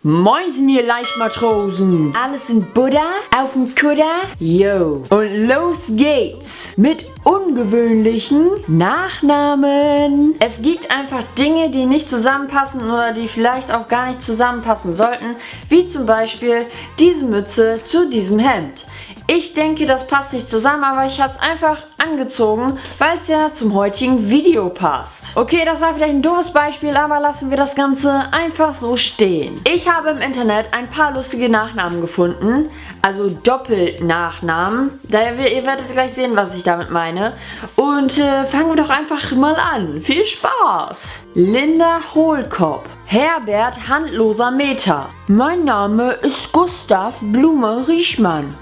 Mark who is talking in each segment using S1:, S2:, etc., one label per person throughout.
S1: Moinsen, ihr Leichtmatrosen. Alles in Buddha? Auf dem Kutter? Yo. Und los geht's mit ungewöhnlichen Nachnamen. Es gibt einfach Dinge, die nicht zusammenpassen oder die vielleicht auch gar nicht zusammenpassen sollten. Wie zum Beispiel diese Mütze zu diesem Hemd. Ich denke, das passt nicht zusammen, aber ich habe es einfach angezogen, weil es ja zum heutigen Video passt. Okay, das war vielleicht ein doofes Beispiel, aber lassen wir das Ganze einfach so stehen. Ich habe im Internet ein paar lustige Nachnamen gefunden, also Doppelnachnamen. Ihr werdet gleich sehen, was ich damit meine. Und fangen wir doch einfach mal an. Viel Spaß! Linda Hohlkopf. Herbert Handloser Meter. Mein Name ist Gustav Blume Riechmann.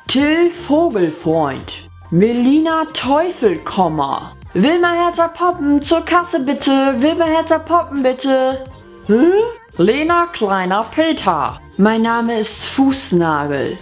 S1: Till Vogelfreund. Melina Teufelkomma. Wilma Hertha Poppen, zur Kasse bitte. Wilma Hertha Poppen bitte. Lena Kleiner Peter. Mein Name ist Fußnagel.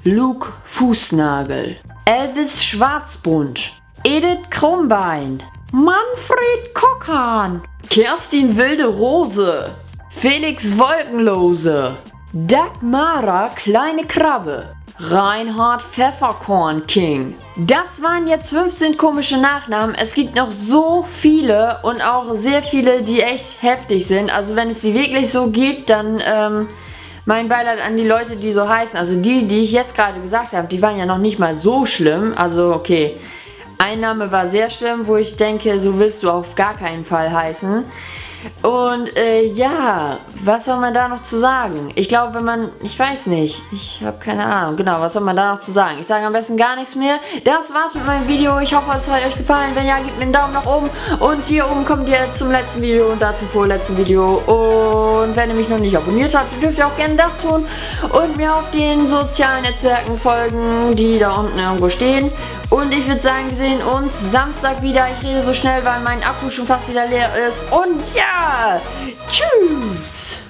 S1: Luke Fußnagel. Elvis Schwarzbund. Edith Krummbein. Manfred Kockhahn. Kerstin Wilde Rose. Felix Wolkenlose. Dagmara Kleine Krabbe. Reinhard Pfefferkorn King. Das waren jetzt 15 komische Nachnamen. Es gibt noch so viele und auch sehr viele, die echt heftig sind. Also wenn es die wirklich so gibt, dann mein Beileid an die Leute, die so heißen. Also die ich jetzt gerade gesagt habe, die waren ja noch nicht mal so schlimm. Also okay, ein Name war sehr schlimm, wo ich denke, so willst du auf gar keinen Fall heißen. Und ja, was soll man da noch zu sagen? Ich glaube, wenn man, ich weiß nicht, ich habe keine Ahnung, genau, was soll man da noch zu sagen? Ich sage am besten gar nichts mehr. Das war's mit meinem Video. Ich hoffe, es hat euch gefallen. Wenn ja, gebt mir einen Daumen nach oben. Und hier oben kommt ihr zum letzten Video und da zum vorletzten Video. Und wenn ihr mich noch nicht abonniert habt, dürft ihr auch gerne das tun. Und mir auf den sozialen Netzwerken folgen, die da unten irgendwo stehen. Und ich würde sagen, wir sehen uns Samstag wieder. Ich rede so schnell, weil mein Akku schon fast wieder leer ist. Und ja, tschüss!